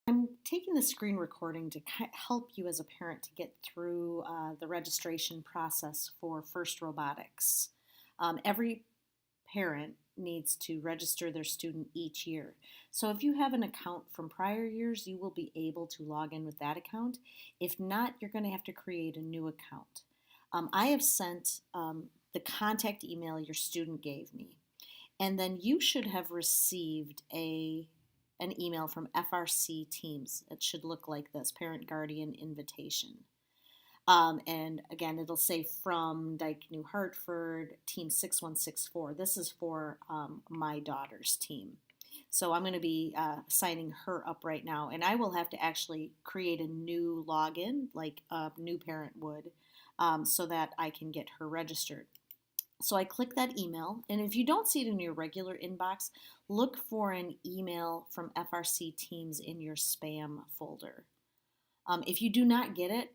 I'm taking the screen recording to help you as a parent to get through the registration process for FRC Robotics. Every parent needs to register their student each year. So if you have an account from prior years, you will be able to log in with that account. If not, you're going to have to create a new account. I have sent the contact email your student gave me, and then you should have received an email from FRC Teams. It should look like this, Parent Guardian Invitation. And again, it'll say from Dyke New Hartford, Team 6164. This is for my daughter's team. So I'm going to be signing her up right now. And I will have to actually create a new login, like a new parent would, so that I can get her registered. So I click that email, and if you don't see it in your regular inbox, look for an email from FRC Teams in your spam folder. If you do not get it,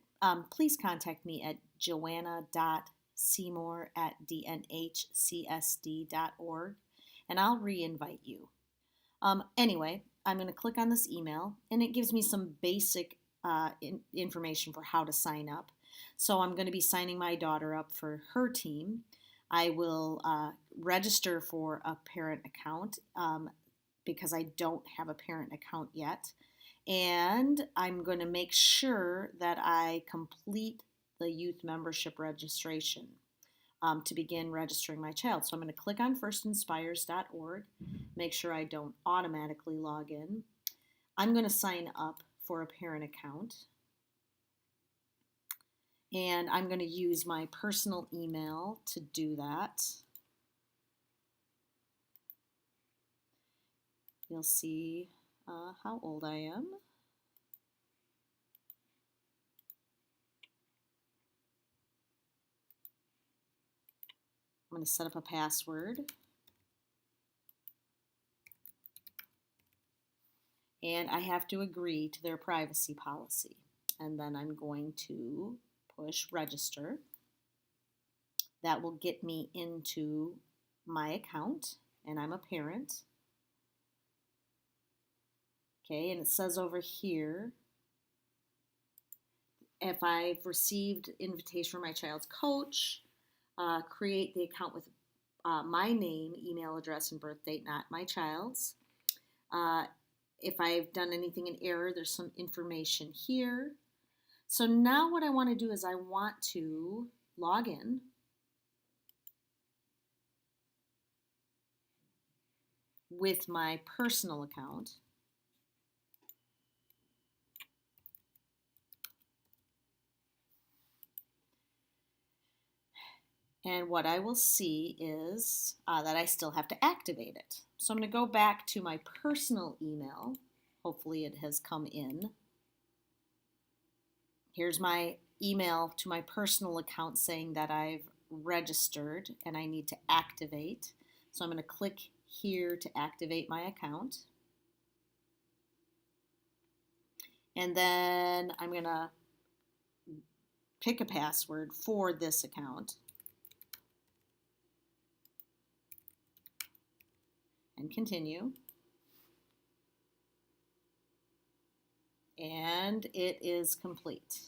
please contact me at joanna.seymour@dnhcsd.org, and I'll re-invite you. Anyway, I'm going to click on this email, and it gives me some basic information for how to sign up. So I'm going to be signing my daughter up for her team. I will register for a parent account because I don't have a parent account yet. And I'm going to make sure that I complete the youth membership registration to begin registering my child. So I'm going to click on firstinspires.org, make sure I don't automatically log in. I'm going to sign up for a parent account. And I'm going to use my personal email to do that. You'll see how old I am. I'm going to set up a password. And I have to agree to their privacy policy. And then I'm going to push register. That will get me into my account, and I'm a parent. Okay, and it says over here, if I've received invitation from my child's coach, create the account with my name, email address, and birth date, not my child's. If I've done anything in error, there's some information here. So now what I want to do is I want to log in. With my personal account. And what I will see is that I still have to activate it. So I'm going to go back to my personal email. Hopefully it has come in. Here's my email to my personal account saying that I've registered and I need to activate. So I'm going to click here to activate my account. And then I'm going to pick a password for this account. And continue. And it is complete.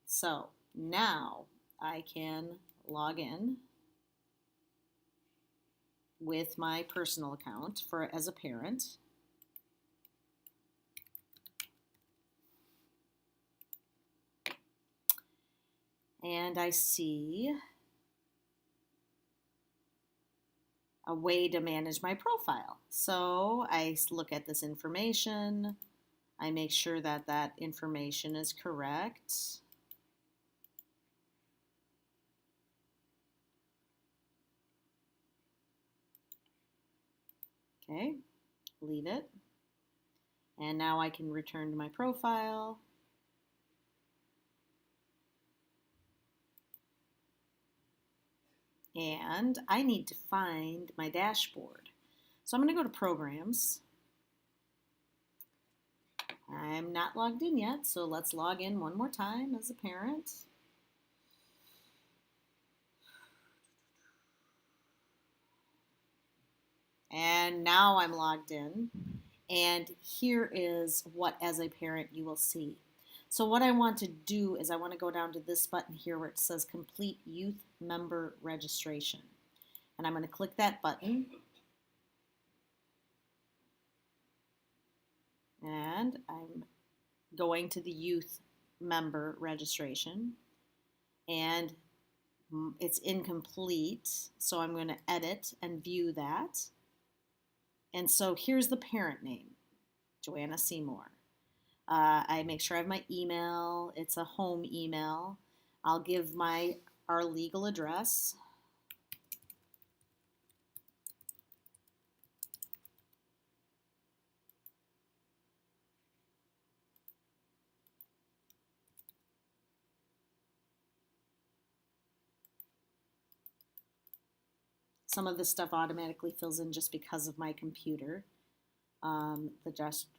So now I can log in with my personal account as a parent. And I see a way to manage my profile. So I look at this information. I make sure that that information is correct. Okay, leave it. And now I can return to my profile. And I need to find my dashboard. So I'm going to go to Programs. I'm not logged in yet, so let's log in one more time as a parent. And now I'm logged in. And here is what, as a parent, you will see. So what I want to do is I want to go down to this button here where it says Complete Youth Member Registration. And I'm going to click that button. And I'm going to the Youth Member Registration. And it's incomplete, so I'm going to edit and view that. And so here's the parent name, Joanna Seymour. I make sure I have my email. It's a home email. I'll give our legal address. Some of this stuff automatically fills in just because of my computer. The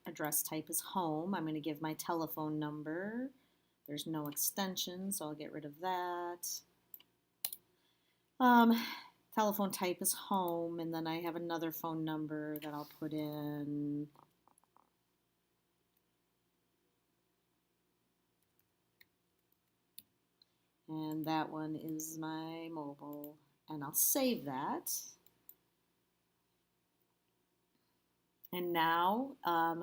address type is home. I'm going to give my telephone number. There's no extension, so I'll get rid of that. Telephone type is home, and then I have another phone number that I'll put in. And that one is my mobile, and I'll save that. And now I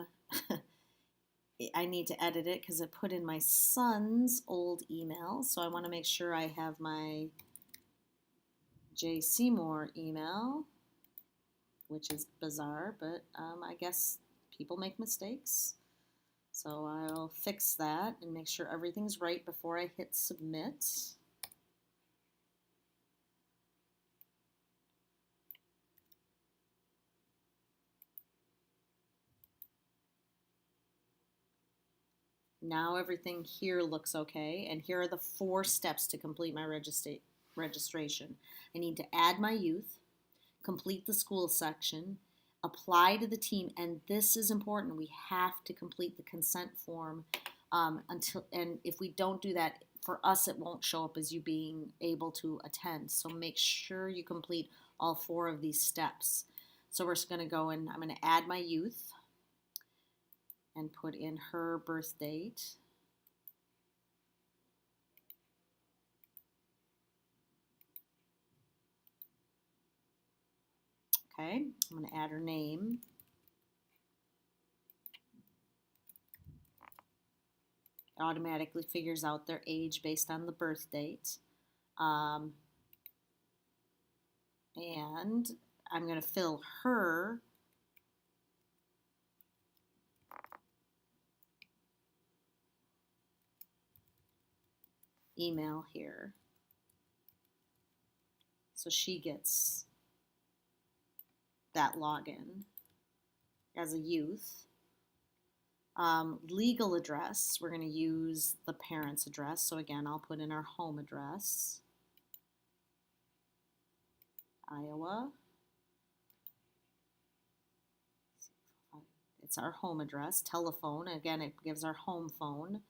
need to edit it because I put in my son's old email. So I want to make sure I have my J. Seymour email, which is bizarre, but I guess people make mistakes. So I'll fix that and make sure everything's right before I hit submit. Now everything here looks okay, and here are the 4 steps to complete my registration. I need to add my youth, complete the school section, apply to the team, and this is important. We have to complete the consent form and if we don't do that, for us it won't show up as you being able to attend. So make sure you complete all 4 of these steps. So we're just going to go and I'm going to add my youth and put in her birth date. Okay, I'm going to add her name. It automatically figures out their age based on the birth date. And I'm going to fill her email here. So she gets that login as a youth. Legal address, we're going to use the parent's address. So again, I'll put in our home address, Iowa. It's our home address. Telephone, again, it gives our home phone.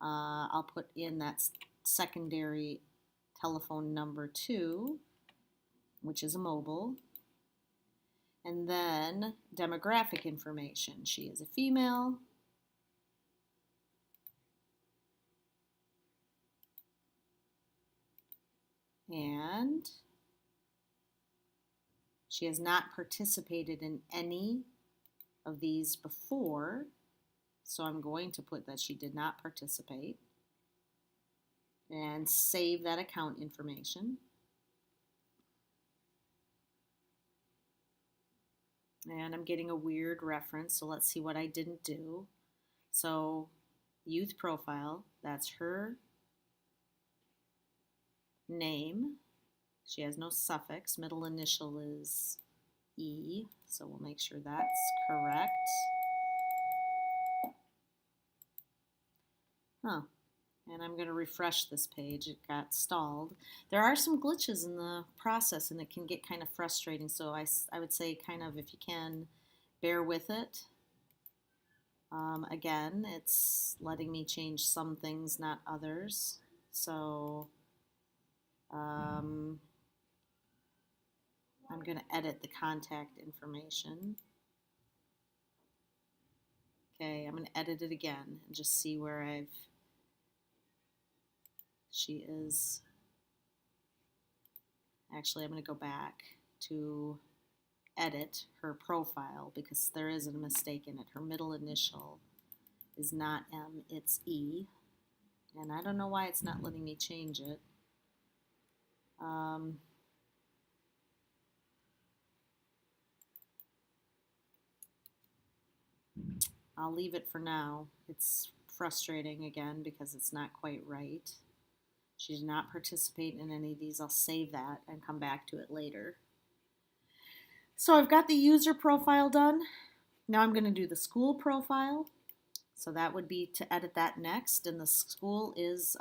I'll put in that secondary telephone number 2, which is a mobile. And then demographic information. She is a female. And she has not participated in any of these before, so I'm going to put that she did not participate and save that account information. And I'm getting a weird reference, so let's see what I didn't do. So youth profile, that's her name. She has no suffix. Middle initial is E, so we'll make sure that's correct. And I'm going to refresh this page. It got stalled. There are some glitches in the process, and it can get kind of frustrating, so I would say kind of, if you can, bear with it. Again, it's letting me change some things, not others. So I'm going to edit the contact information. Okay, I'm going to edit it again and just see where she is. Actually, I'm going to go back to edit her profile because there is a mistake in it. Her middle initial is not M, it's E. And I don't know why it's not letting me change it. I'll leave it for now. It's frustrating again because it's not quite right. She did not participate in any of these. I'll save that and come back to it later. So I've got the user profile done. Now I'm going to do the school profile. So that would be to edit that next. And the school is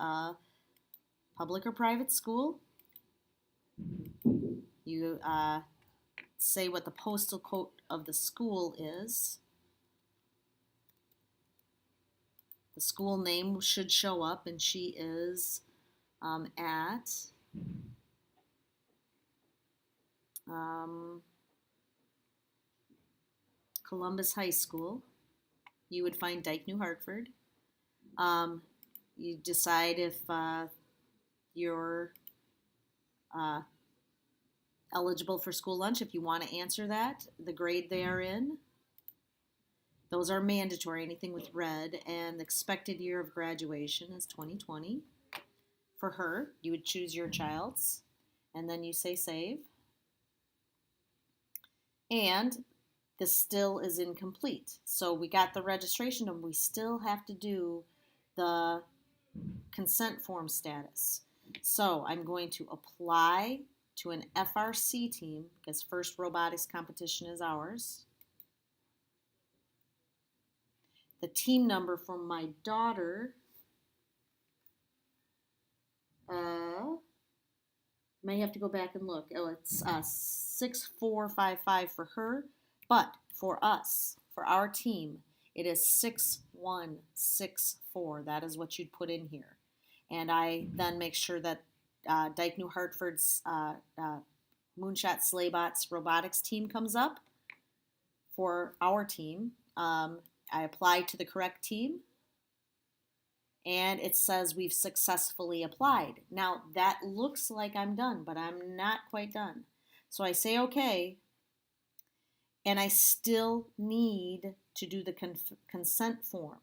public or private school. You say what the postal code of the school is. The school name should show up, and she is at Columbus High School. You would find Dike, New Hartford. You decide if you're eligible for school lunch, if you want to answer that, the grade they are in. Those are mandatory, anything with red, and the expected year of graduation is 2020. For her, you would choose your child's, and then you say save. And this still is incomplete. So we got the registration, and we still have to do the consent form status. So I'm going to apply to an FRC team, because first robotics competition is ours. The team number for my daughter may have to go back and look. Oh, it's 6455 for her, but for us, for our team, it is 6164. That is what you'd put in here. And I then make sure that Dike New Hartford's Moonshot Slaybots robotics team comes up for our team. I apply to the correct team, and it says we've successfully applied. Now, that looks like I'm done, but I'm not quite done. So I say okay, and I still need to do the consent form.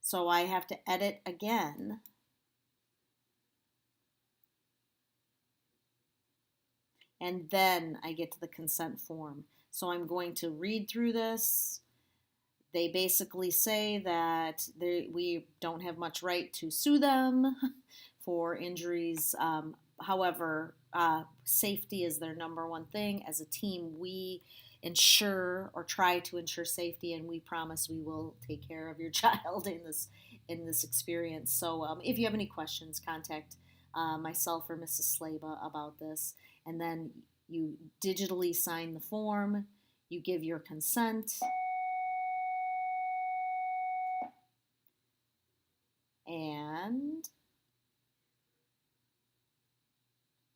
So I have to edit again. And then I get to the consent form. So I'm going to read through this. They basically say that we don't have much right to sue them for injuries. However, safety is their number one thing. As a team, we ensure or try to ensure safety, and we promise we will take care of your child in this experience. So if you have any questions, contact myself or Mrs. Slaba about this. And then you digitally sign the form. You give your consent. And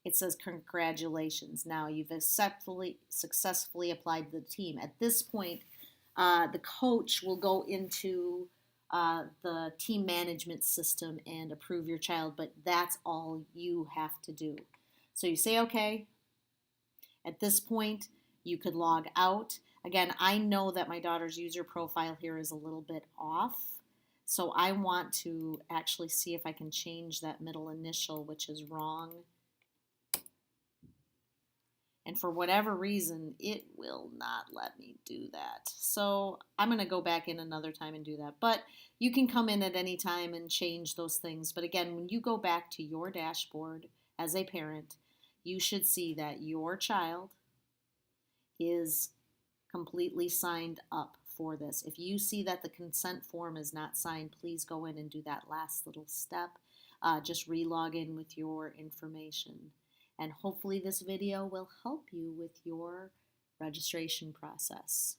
it says congratulations. Now you've successfully applied to the team. At this point, the coach will go into the team management system and approve your child, but that's all you have to do. So you say okay. At this point, you could log out. Again, I know that my daughter's user profile here is a little bit off. So I want to actually see if I can change that middle initial, which is wrong. And for whatever reason, it will not let me do that. So I'm going to go back in another time and do that. But you can come in at any time and change those things. But again, when you go back to your dashboard as a parent, you should see that your child is completely signed up for this. If you see that the consent form is not signed, please go in and do that last little step. Just re-log in with your information. And hopefully this video will help you with your registration process.